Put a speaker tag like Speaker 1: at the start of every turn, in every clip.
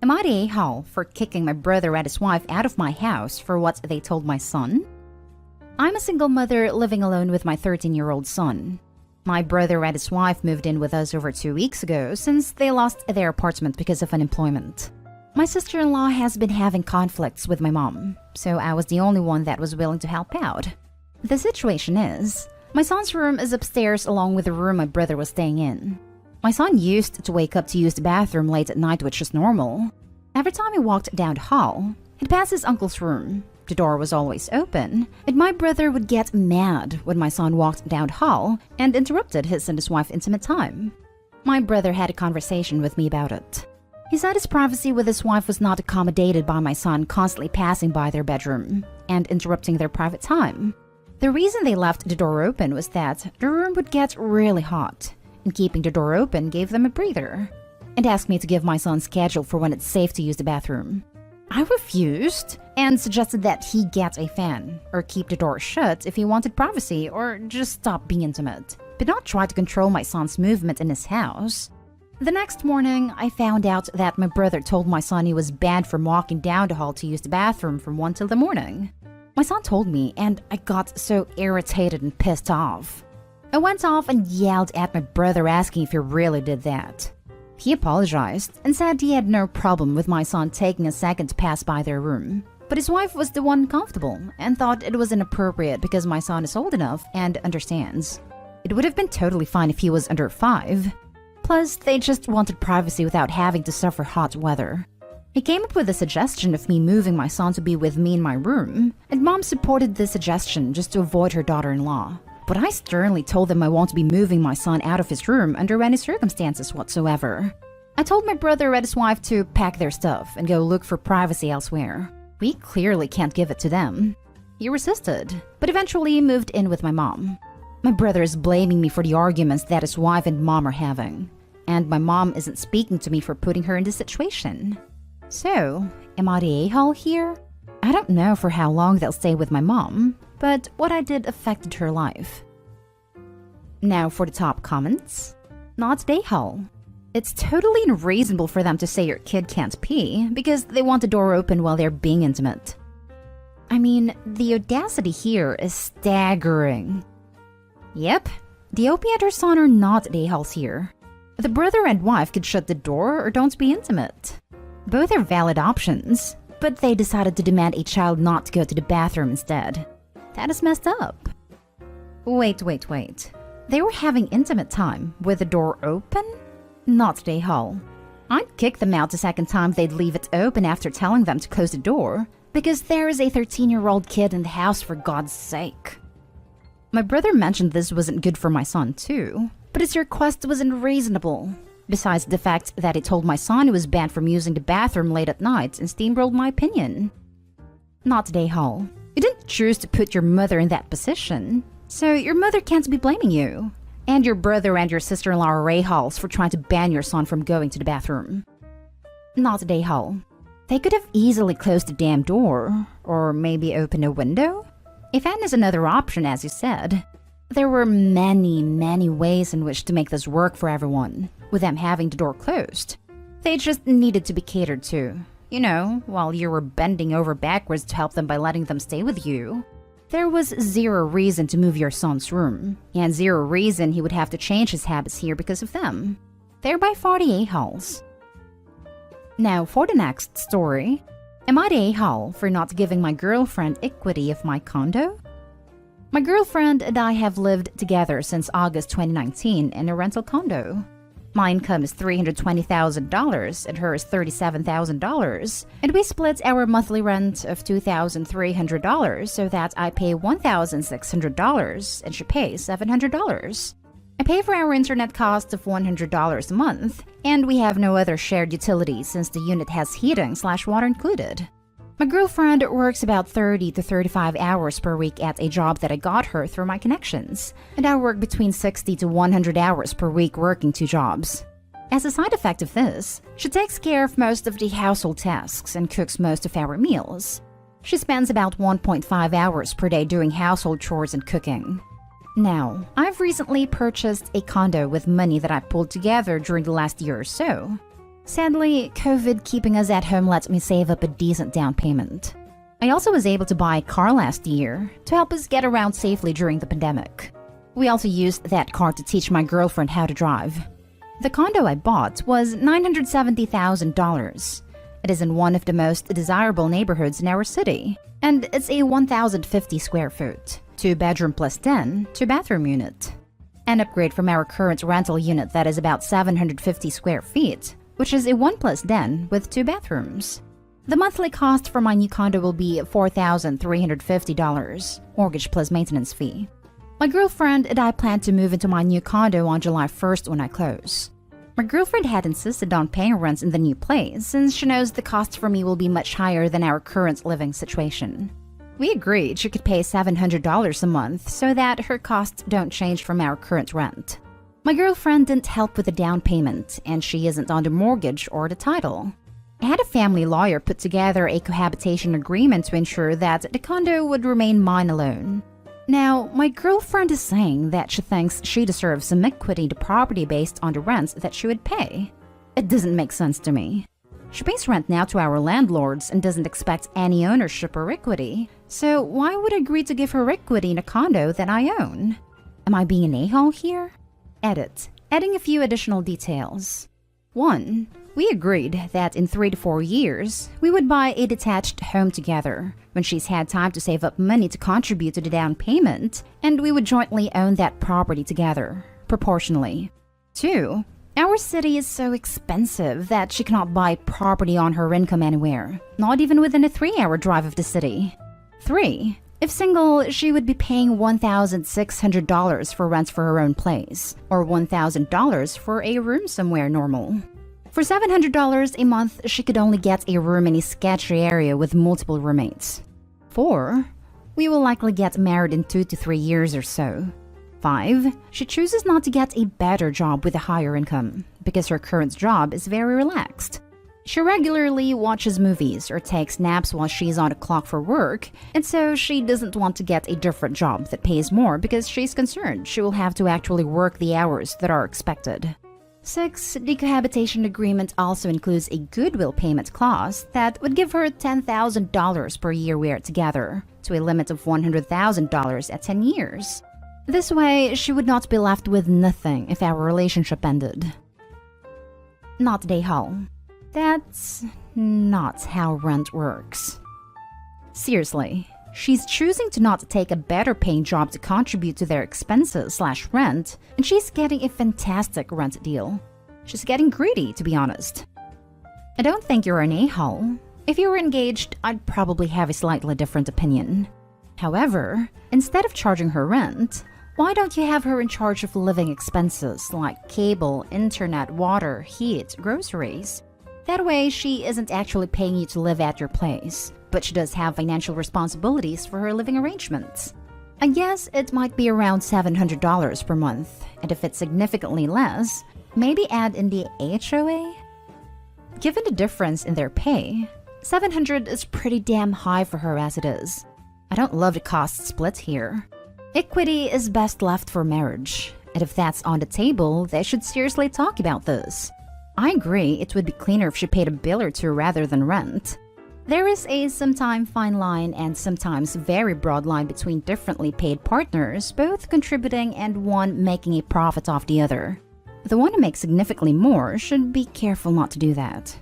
Speaker 1: Am I the a-hole for kicking my brother and his wife out of my house for what they told my son? I'm a single mother living alone with my 13-year-old son. My brother and his wife moved in with us over 2 weeks ago since they lost their apartment because of unemployment. My sister-in-law has been having conflicts with my mom, so I was the only one that was willing to help out. The situation is, my son's room is upstairs along with the room my brother was staying in. My son used to wake up to use the bathroom late at night, which is normal. Every time he walked down the hall, he'd pass his uncle's room. The door was always open, and my brother would get mad when my son walked down the hall and interrupted his and his wife's intimate time. My brother had a conversation with me about it. He said his privacy with his wife was not accommodated by my son constantly passing by their bedroom and interrupting their private time. The reason they left the door open was that the room would get really hot, and keeping the door open gave them a breather, and asked me to give my son's schedule for when it's safe to use the bathroom. I refused and suggested that he get a fan or keep the door shut if he wanted privacy or just stop being intimate, but not try to control my son's movement in his house. The next morning, I found out that my brother told my son he was banned from walking down the hall to use the bathroom from 1 till the morning. My son told me, and I got so irritated and pissed off. I went off and yelled at my brother asking if he really did that. He apologized and said he had no problem with my son taking a second to pass by their room. But his wife was the one uncomfortable and thought it was inappropriate because my son is old enough and understands. It would have been totally fine if he was under 5. Plus, they just wanted privacy without having to suffer hot weather. He came up with a suggestion of me moving my son to be with me in my room, and Mom supported this suggestion just to avoid her daughter-in-law. But I sternly told them I won't be moving my son out of his room under any circumstances whatsoever. I told my brother and his wife to pack their stuff and go look for privacy elsewhere. We clearly can't give it to them. He resisted, but eventually moved in with my mom. My brother is blaming me for the arguments that his wife and mom are having, and my mom isn't speaking to me for putting her in this situation. So, am I the a-hole here? I don't know for how long they'll stay with my mom, but what I did affected her life. Now for the top comments. Not the a-hole. It's totally unreasonable for them to say your kid can't pee because they want the door open while they're being intimate. I mean, the audacity here is staggering. Yep, the OP and her son are not the a-holes here. The brother and wife could shut the door or don't be intimate. Both are valid options, but they decided to demand a child not to go to the bathroom instead. That is messed up. Wait. They were having intimate time with the door open? Not the a-hole. I'd kick them out the second time they'd leave it open after telling them to close the door, because there is a 13-year-old kid in the house for God's sake. My brother mentioned this wasn't good for my son too, but his request was unreasonable. Besides the fact that he told my son he was banned from using the bathroom late at night and steamrolled my opinion. Not the a-hole. You didn't choose to put your mother in that position, so your mother can't be blaming you. And your brother and your sister-in-law are a-holes for trying to ban your son from going to the bathroom. Not the a-hole. They could have easily closed the damn door, or maybe opened a window. A fan is another option, as you said. There were many ways in which to make this work for everyone, with them having the door closed. They just needed to be catered to, you know, while you were bending over backwards to help them by letting them stay with you. There was zero reason to move your son's room, and zero reason he would have to change his habits here because of them. They're by far the a-holes. Now for the next story. Am I the a-hole for not giving my girlfriend equity of my condo? My girlfriend and I have lived together since August 2019 in a rental condo. My income is $320,000 and hers $37,000, and we split our monthly rent of $2,300 so that I pay $1,600 and she pays $700. I pay for our internet cost of $100 a month, and we have no other shared utilities since the unit has heating/water included. My girlfriend works about 30 to 35 hours per week at a job that I got her through my connections, and I work between 60 to 100 hours per week working 2 jobs. As a side effect of this, she takes care of most of the household tasks and cooks most of our meals. She spends about 1.5 hours per day doing household chores and cooking. Now, I've recently purchased a condo with money that I pulled together during the last year or so. Sadly, COVID keeping us at home lets me save up a decent down payment. I also was able to buy a car last year to help us get around safely during the pandemic. We also used that car to teach my girlfriend how to drive. The condo I bought was $970,000. It is in one of the most desirable neighborhoods in our city, and it's a 1,050 square foot, 2-bedroom plus den, 2-bathroom unit. An upgrade from our current rental unit that is about 750 square feet, which is a 1 plus den with 2 bathrooms. The monthly cost for my new condo will be $4,350, mortgage plus maintenance fee. My girlfriend and I plan to move into my new condo on July 1st when I close. My girlfriend had insisted on paying rent in the new place since she knows the cost for me will be much higher than our current living situation. We agreed she could pay $700 a month so that her costs don't change from our current rent. My girlfriend didn't help with the down payment, and she isn't on the mortgage or the title. I had a family lawyer put together a cohabitation agreement to ensure that the condo would remain mine alone. Now, my girlfriend is saying that she thinks she deserves some equity in the property based on the rent that she would pay. It doesn't make sense to me. She pays rent now to our landlords and doesn't expect any ownership or equity, so why would I agree to give her equity in a condo that I own? Am I being an a-hole here? Edit. Adding a few additional details. 1. We agreed that in 3 to 4 years, we would buy a detached home together when she's had time to save up money to contribute to the down payment, and we would jointly own that property together, proportionally. 2. Our city is so expensive that she cannot buy property on her income anywhere, not even within a 3-hour drive of the city. 3. If single, she would be paying $1,600 for rent for her own place, or $1,000 for a room somewhere normal. For $700 a month, she could only get a room in a sketchy area with multiple roommates. 4. We will likely get married in 2 to 3 years or so. 5. She chooses not to get a better job with a higher income, because her current job is very relaxed. She regularly watches movies or takes naps while she's on the clock for work, and so she doesn't want to get a different job that pays more because she's concerned she will have to actually work the hours that are expected. 6. The cohabitation agreement also includes a goodwill payment clause that would give her $10,000 per year we are together, to a limit of $100,000 at 10 years. This way, she would not be left with nothing if our relationship ended. Not day hall. That's not how rent works. Seriously, she's choosing to not take a better paying job to contribute to their expenses/rent, and she's getting a fantastic rent deal. She's getting greedy, to be honest. I don't think you're an a-hole. If you were engaged, I'd probably have a slightly different opinion. However, instead of charging her rent, why don't you have her in charge of living expenses like cable, internet, water, heat, groceries? That way, she isn't actually paying you to live at your place, but she does have financial responsibilities for her living arrangements. I guess it might be around $700 per month, and if it's significantly less, maybe add in the HOA? Given the difference in their pay, $700 is pretty damn high for her as it is. I don't love the cost split here. Equity is best left for marriage, and if that's on the table, they should seriously talk about this. I agree it would be cleaner if she paid a bill or two rather than rent. There is a sometimes fine line and sometimes very broad line between differently paid partners, both contributing and one making a profit off the other. The one who makes significantly more should be careful not to do that.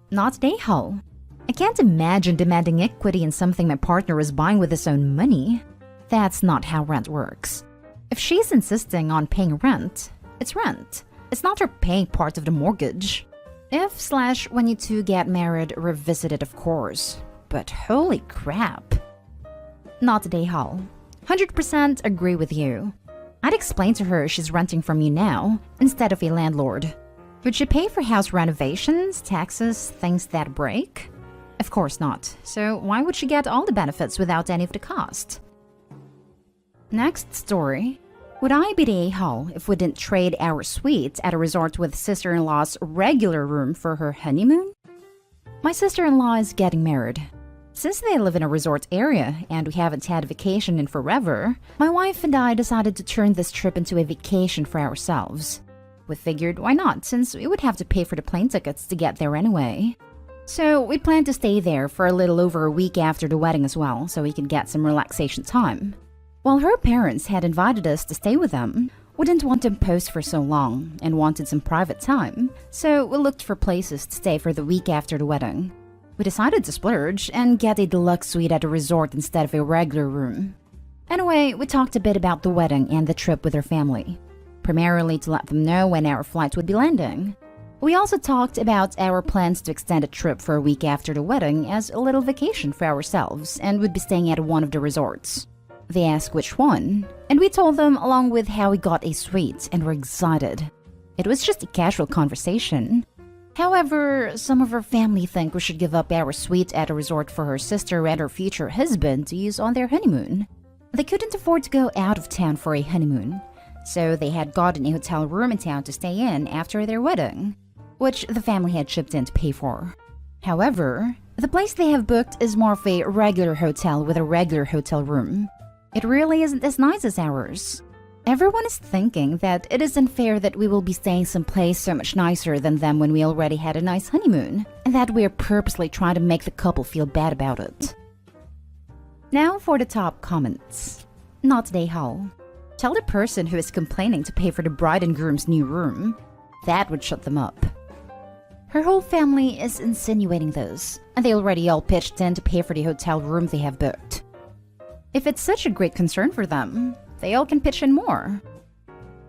Speaker 1: Not day hole. I can't imagine demanding equity in something my partner is buying with his own money. That's not how rent works. If she's insisting on paying rent, it's rent. It's not her paying part of the mortgage. If/when you two get married, revisit it of course. But holy crap. Not day hall. 100% agree with you. I'd explain to her she's renting from you now, instead of a landlord. Would she pay for house renovations, taxes, things that break? Of course not. So why would she get all the benefits without any of the cost? Next story. Would I be the a-hole if we didn't trade our suite at a resort with sister-in-law's regular room for her honeymoon? My sister-in-law is getting married. Since they live in a resort area and we haven't had a vacation in forever, my wife and I decided to turn this trip into a vacation for ourselves. We figured why not, since we would have to pay for the plane tickets to get there anyway. So we planned to stay there for a little over a week after the wedding as well, so we could get some relaxation time. While her parents had invited us to stay with them, we didn't want to impose for so long and wanted some private time, so we looked for places to stay for the week after the wedding. We decided to splurge and get a deluxe suite at a resort instead of a regular room. Anyway, we talked a bit about the wedding and the trip with her family, primarily to let them know when our flight would be landing. We also talked about our plans to extend a trip for a week after the wedding as a little vacation for ourselves and would be staying at one of the resorts. They asked which one, and we told them along with how we got a suite and were excited. It was just a casual conversation. However, some of her family think we should give up our suite at a resort for her sister and her future husband to use on their honeymoon. They couldn't afford to go out of town for a honeymoon, so they had gotten a hotel room in town to stay in after their wedding, which the family had chipped in to pay for. However, the place they have booked is more of a regular hotel with a regular hotel room. It really isn't as nice as ours. Everyone is thinking that it is unfair that we will be staying someplace so much nicer than them when we already had a nice honeymoon, and that we are purposely trying to make the couple feel bad about it. Now for the top comments. Not today, Hall. Tell the person who is complaining to pay for the bride and groom's new room. That would shut them up. Her whole family is insinuating this, and they already all pitched in to pay for the hotel room they have booked. If it's such a great concern for them, they all can pitch in more.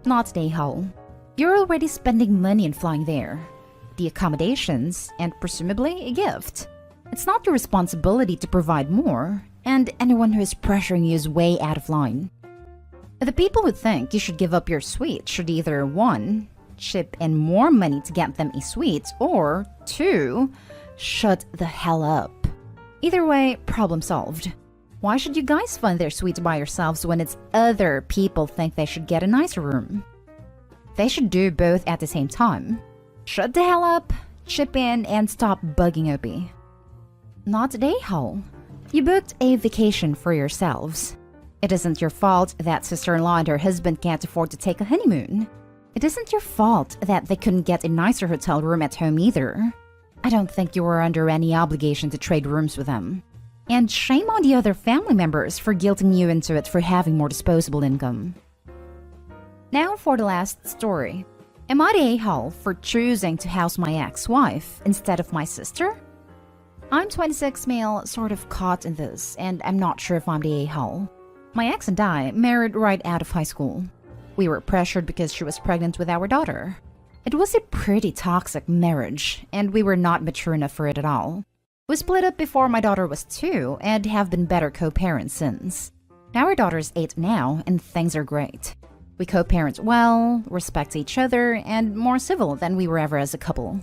Speaker 1: Not today, Hull. You're already spending money and flying there. The accommodations, and presumably a gift. It's not your responsibility to provide more, and anyone who is pressuring you is way out of line. The people who think you should give up your suite should either 1. Chip in more money to get them a suite, or 2. Shut the hell up. Either way, problem solved. Why should you guys fund their suites by yourselves when it's other people think they should get a nicer room? They should do both at the same time. Shut the hell up, chip in, and stop bugging Opie. Not today, Hull. You booked a vacation for yourselves. It isn't your fault that sister-in-law and her husband can't afford to take a honeymoon. It isn't your fault that they couldn't get a nicer hotel room at home either. I don't think you were under any obligation to trade rooms with them. And shame on the other family members for guilting you into it for having more disposable income. Now for the last story. Am I the a-hole for choosing to house my ex-wife instead of my sister? I'm 26 male, sort of caught in this, and I'm not sure if I'm the a-hole. My ex and I married right out of high school. We were pressured because she was pregnant with our daughter. It was a pretty toxic marriage, and we were not mature enough for it at all. We split up before my daughter was 2 and have been better co-parents since. Our daughter's 8 now, and things are great. We co-parent well, respect each other, and more civil than we were ever as a couple.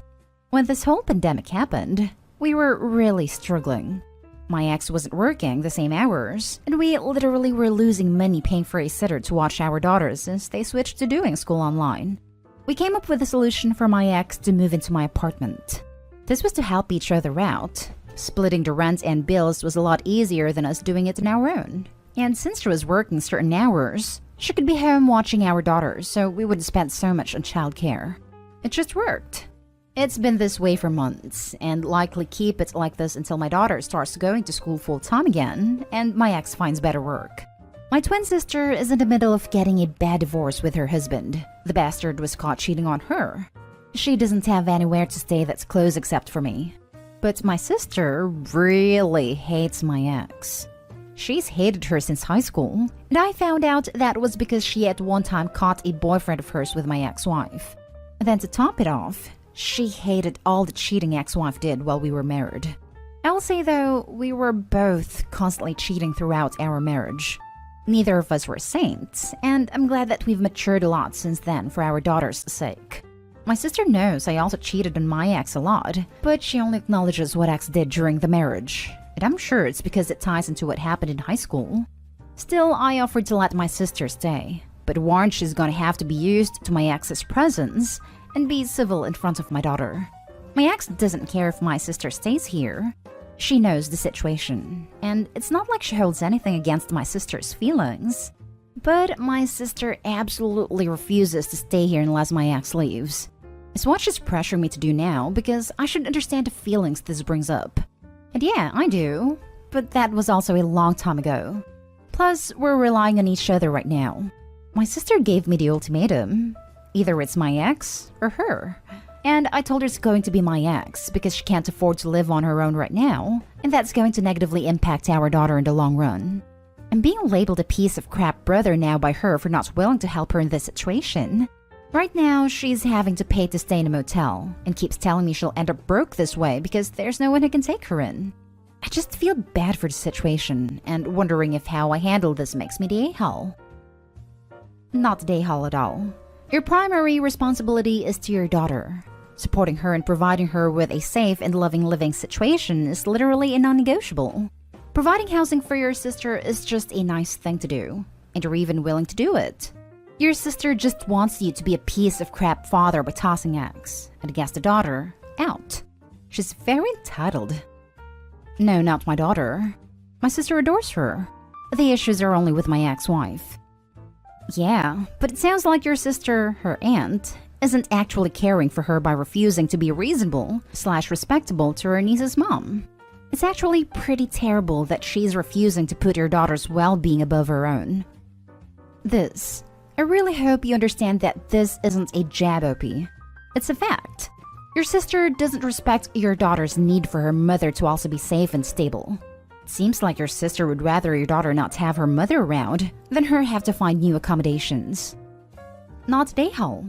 Speaker 1: When this whole pandemic happened, we were really struggling. My ex wasn't working the same hours, and we literally were losing money paying for a sitter to watch our daughters since they switched to doing school online. We came up with a solution for my ex to move into my apartment. This was to help each other out. Splitting the rent and bills was a lot easier than us doing it on our own. And since she was working certain hours, she could be home watching our daughters, so we wouldn't spend so much on childcare. It just worked. It's been this way for months, and likely keep it like this until my daughter starts going to school full-time again, and my ex finds better work. My twin sister is in the middle of getting a bad divorce with her husband. The bastard was caught cheating on her. She doesn't have anywhere to stay that's close except for me. But my sister really hates my ex. She's hated her since high school, and I found out that was because she at one time caught a boyfriend of hers with my ex-wife. Then to top it off, she hated all the cheating ex-wife did while we were married. I'll say though, we were both constantly cheating throughout our marriage. Neither of us were saints, and I'm glad that we've matured a lot since then for our daughter's sake. My sister knows I also cheated on my ex a lot, but she only acknowledges what ex did during the marriage. And I'm sure it's because it ties into what happened in high school. Still, I offered to let my sister stay, but warned she's gonna have to be used to my ex's presence and be civil in front of my daughter. My ex doesn't care if my sister stays here. She knows the situation, and it's not like she holds anything against my sister's feelings. But my sister absolutely refuses to stay here unless my ex leaves. It's what she's pressuring me to do now because I should understand the feelings this brings up. And yeah, I do. But that was also a long time ago. Plus, we're relying on each other right now. My sister gave me the ultimatum. Either it's my ex or her. And I told her it's going to be my ex because she can't afford to live on her own right now, and that's going to negatively impact our daughter in the long run. I'm being labeled a piece of crap brother now by her for not willing to help her in this situation. Right now, she's having to pay to stay in a motel and keeps telling me she'll end up broke this way because there's no one who can take her in. I just feel bad for the situation and wondering if how I handle this makes me the a-hole. Not the a-hole at all. Your primary responsibility is to your daughter. Supporting her and providing her with a safe and loving living situation is literally a non-negotiable. Providing housing for your sister is just a nice thing to do, and you're even willing to do it. Your sister just wants you to be a piece of crap father by tossing eggs, and against the daughter, out. She's very entitled. No, not my daughter. My sister adores her. The issues are only with my ex-wife. Yeah, but it sounds like your sister, her aunt, isn't actually caring for her by refusing to be reasonable/respectable to her niece's mom. It's actually pretty terrible that she's refusing to put your daughter's well-being above her own. I really hope you understand that this isn't a jab, OP. It's a fact. Your sister doesn't respect your daughter's need for her mother to also be safe and stable. It seems like your sister would rather your daughter not have her mother around than her have to find new accommodations. Not a-hole.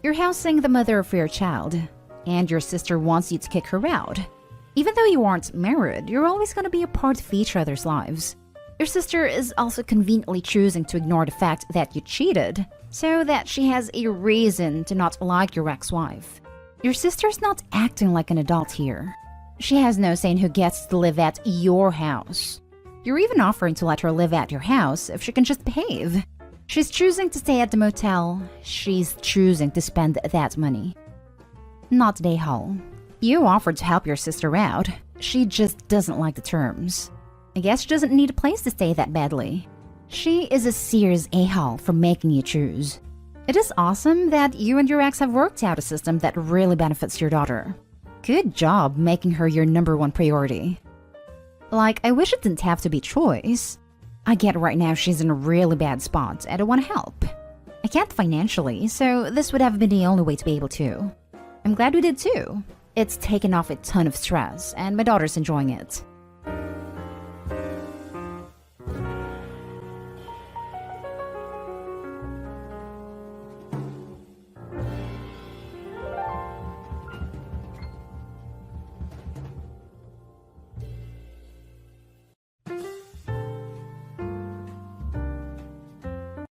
Speaker 1: You're housing the mother for your child, and your sister wants you to kick her out. Even though you aren't married, you're always going to be a part of each other's lives. Your sister is also conveniently choosing to ignore the fact that you cheated, so that she has a reason to not like your ex-wife. Your sister's not acting like an adult here. She has no say in who gets to live at your house. You're even offering to let her live at your house if she can just behave. She's choosing to stay at the motel. She's choosing to spend that money. Not a-hole. You offered to help your sister out. She just doesn't like the terms. I guess she doesn't need a place to stay that badly. She is a serious a-hole for making you choose. It is awesome that you and your ex have worked out a system that really benefits your daughter. Good job making her your #1 priority. Like, I wish it didn't have to be choice. I get right now she's in a really bad spot and I want to help. I can't financially, so this would have been the only way to be able to. I'm glad we did too. It's taken off a ton of stress and my daughter's enjoying it.